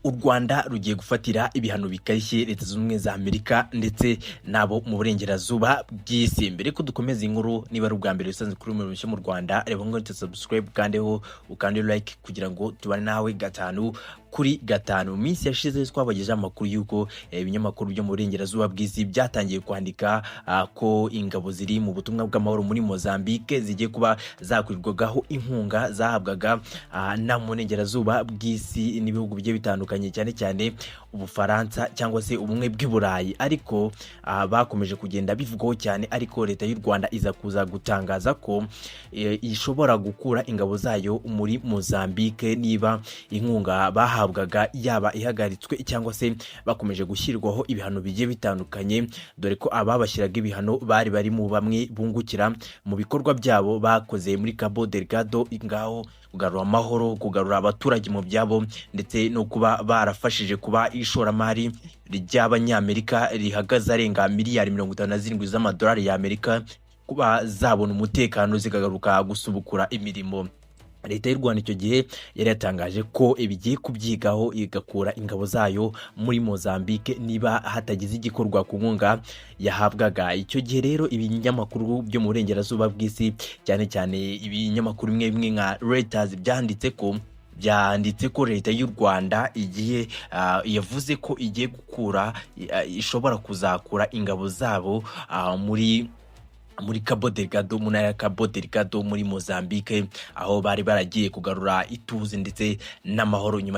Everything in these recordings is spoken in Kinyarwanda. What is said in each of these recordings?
U Rwanda rugiye gufatira ibihano bikarishye Leta Zunze Ubumwe za Amerika ndetse nabo mu burengerazuba bw'isi. Mbere ko dukomeza inkuru, niba ari ubwa mbere usanzwe kuri mu Rwanda, reba ngo subscribe kandeho ukande like kugira ngo tubane nawe gatanu kuri gatanu. Minsi yashize twabagejeje amakuru yuko ibinyamakuru byo mu burengerazuba bw'isi byatangiye kwandika ko ingabo ziri mu butumwa bw'amahoro muri Mozambique zigiye kuba zakwirwagaho inkunga zahabwaga na mu burengerazuba bw'isi n'ibihugu bigiye bitandukanye, cyane cyane Ubufaransa cyangwa se ubumwe bw'i Burayi. Ariko bakomeje kugenda bivugwaho cyane, ariko Leta y'u Rwanda iza kuza gutangaza ko ishobora gukura ingabo zayo muri Mozambique niba inkunga bahabwaga yaba ihagaritswe cyangwa se bakomeje gushyirwaho ibihano bigiye bitandukanye, dore ko ababashyiraga ibihano bari mu bamwe bungukira mu bikorwa byabo bakoze muri Cabo Delgado, ngaho kugarura amahoro, kugarura abaturage mu byabo, ndetse no kuba barafashije kuba ishoramari ry'Abanyamerika rihagaze arenga miliyari 57 z'amadolari y'Amerika kuba zabona umutekano zikagaruka gusubukura imirimo. Leta y'u Rwanda icyo gihe yari yatangaje ko ibigiye kubyigaho igakura ingabo zayo muri Mozambique niba hatagize igikorwa ku nkunga yahabwaga. Icyo gihe rero ibinyamakuru byo mu burengerazuba bw'isi, cyane cyane ibinyamakuru bimwe nka Reuters byanditse ko Leta y'u Rwanda igiye yavuze ko igiye ishobora kuzakura ingabo zabo muri Cabo Delgado, mu ntara ya Cabo Delgado muri Mozambique, aho bari baragiye kugarura ituze ndetse n'amahoro nyuma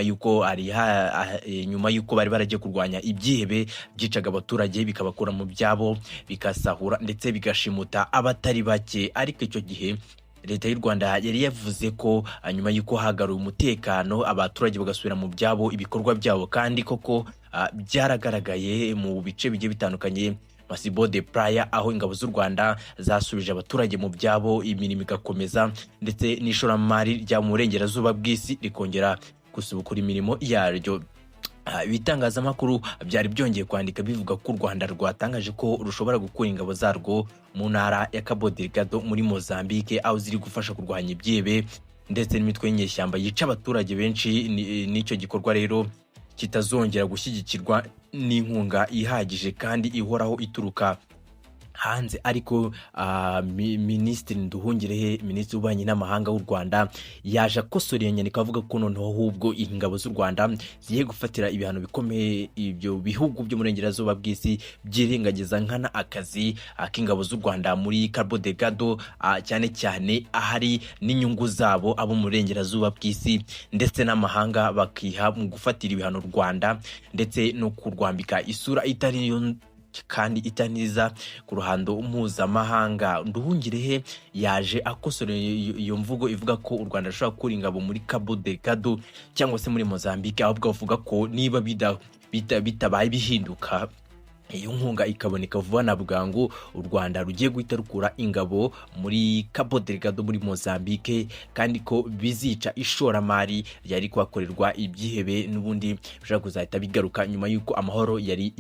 yuko bari baragiye kurwanya ibyihebe byicaga abaturage bikabakura mu byabo, bikasahura ndetse bigashimuta abatari bake. Ariko icyo gihe Leta y'u Rwanda yari yavuze ko nyuma yuko hagaruye umutekano abaturage bagasubira mu byabo, ibikorwa byabo, kandi koko byaragaragaye mu bice bigiye bitandukanye Masibo de Praia, aho ingabo z'u Rwanda zasubije abaturage mu byabo, imirimo igakomeza ndetse n'ishoramari rya mu burengerazuba bw'isi rikongera gusubukura imirimo yaryo. Ibitangazamakuru byari byongeye kwandika bivuga ko u Rwanda rwatangaje ko rushobora gukura ingabo zarwo mu ntara ya Cabo Delgado muri Mozambique, aho ziri gufasha kurwanya ibyihebe ndetse n'imitwe y'inyeshyamba yica abaturage benshi. N'icyo gikorwa rero kitazongera gushyigikirwa n'inkunga ihagije kandi ihoraho ituruka hanze. Ariko Minisitiri Nduhungirehe, Minisitiri w'Ububanyi n'Amahanga w'u Rwanda, yaje akosora iyo nyandiko avuga ko noneho ahubwo ingabo z'u Rwanda zigiye gufatira ibihano bikomeye ibyo bihugu byo mu burengerazuba bw'isi byirengagiza nkana akazi k'ingabo z'u Rwanda muri Cabo Delgado, cyane cyane ahari n'inyungu zabo abo mu burengerazuba bw'isi ndetse n'amahanga, bakiha mu gufatira ibihano u Rwanda ndetse no kurwambika isura itari kandi itaniza ku ruhando mpuzamahanga. Nduhungirehe yaje akosora iyo mvugo ivuga ko u Rwanda rushobora gukura ingabo muri Cabo Delgado cyangwa se muri Mozambique, ahubwo avuga ko niba bitabaye bihinduka iyo nkunga ikaboneka vuba na bwangu, u Rwanda rugiye guhita rukura ingabo muri Cabo Delgado muri Mozambique, kandi ko bizica ishoramari ryari kwakorerwa ibyihebe n'ubundi bishobora kuzahita bigaruka nyuma yuko amahoro yari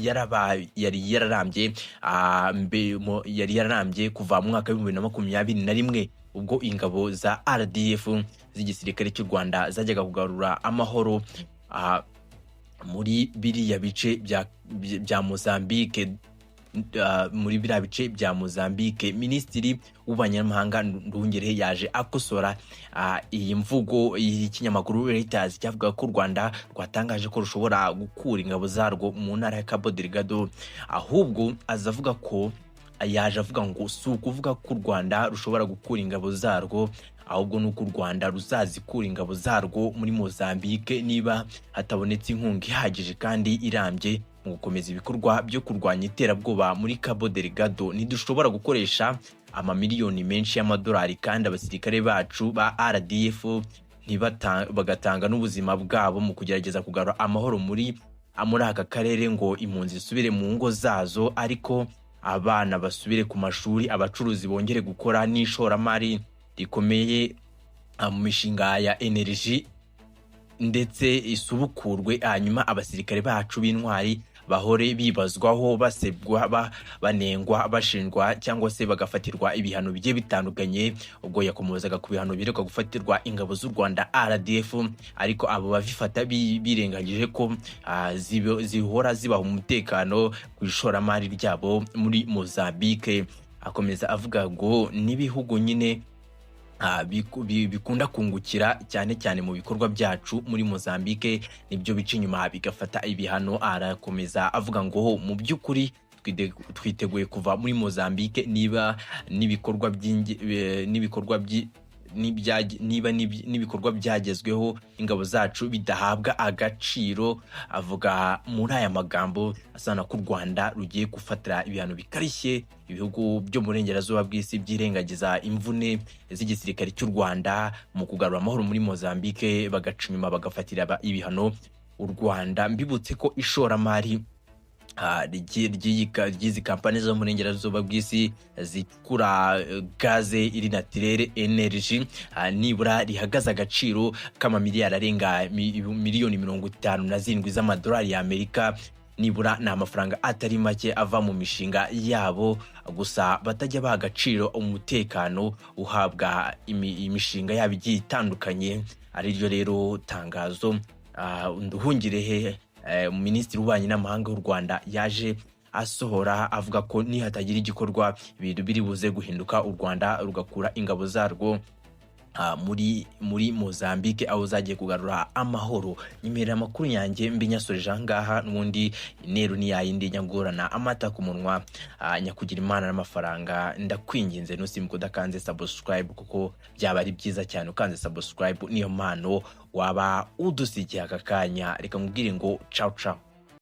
yararambye kuva mu mwaka wa 2021, ubwo ingabo za RDF z'igisirikare cy'u Rwanda zajyaga kugarura amahoro muri biriya bice bya Mozambique. Muri biriya bice bya Mozambique, Minisitiri w'Ububanyi n'Amahanga Nduhungirehe yaje akosora iyi mvugo y'ikinyamakuru Reuters cyavuga ko u Rwanda rwatangaje ko rushobora gukura ingabo zarwo mu ntara ya Cabo Delgado. Ahubwo azavuga ko yaje avuga ngo si ukuvuga ko u Rwanda rushobora gukura ingabo zarwo, ahubwo nuko u Rwanda ruzazikura ingabo zarwo muri Mozambique niba hatabonetse inkunga ihagije kandi irambye mu gukomeza ibikorwa byo kurwanya iterabwoba muri Cabo Delgado. Ntidushobora gukoresha amamiliyoni menshi y'amadolari kandi abasirikare bacu ba RDF bagatanga n'ubuzima bwabo mu kugerageza kugarura amahoro muri aka karere ngo impunzi zisubire mu ngo zazo, ariko abana basubire ku mashuri, abacuruzi bongere gukora, n'ishoramari rikomeye mu mishinga ya energy ndetse isubukurwe, hanyuma abasirikare bacu b'intwari bahore bibazwaho, basebwa, banengwa, bashinjwa cyangwa se bagafatirwa ibihano bigiye bitandukanye. Ubwo yakomozaga ku bihano biregwa gufatirwa ingabo z'u Rwanda RDF, ariko abo babifata birengagije ko zihora zibaha umutekano ku ishoramari ryabo muri Mozambique. Akomeza avuga ngo n'ibihugu nyine bikunda kungukira cyane cyane mu bikorwa byacu muri Mozambique nibyo bica inyuma bigafata ibihano. Arakomeza avuga ngo mu by'ukuri twiteguye kuva muri Mozambique niba n'ibikorwa n'ibikorwa byagezweho ingabo zacu bidahabwa agaciro. Avuga muri aya magambo asana ko u Rwanda rugiye gufatira ibihano bikarishye ibihugu byo mu burengerazuba bw'isi byirengagiza imvune z'igisirikare cy'u Rwanda mu kugarura amahoro muri Mozambique, bagaca inyuma bagafatira ibihano u Rwanda. Mbibutse ko ishoramari ry'izi kampani zo mu burengerazuba bw'isi zikura gaze iri naturelle energy nibura rihagaze agaciro k'amamiliyari arenga miliyoni 57 z'amadolari y'Amerika. Nibura ni amafaranga atari make ava mu mishinga yabo, gusa batajya baha agaciro umutekano uhabwa imishinga yabo igiye itandukanye. Ariryo rero tangazo Nduhungirehe Minisitiri w'Ububanyi n'Amahanga w'u Rwanda yaje asohora, avuga ko nihatagira igikorwa ibintu biri buze guhinduka, u Rwanda rugakura ingabo zarwo muri Mozambique aho zagiye kugarura amahoro. Nyemerera amakuru yanjye mbinyasoreje ahangaha, n'ubundi intero ni yayindi nyagorana amata ku munwa, nyakugira imana n'amafaranga. Ndakwinginze ntusimbuke udakanze subscribe, kuko byaba ari byiza cyane ukanze subscribe, niyo mpano waba udusigiye aka kanya. Reka nkubwire ngo ciao ciao.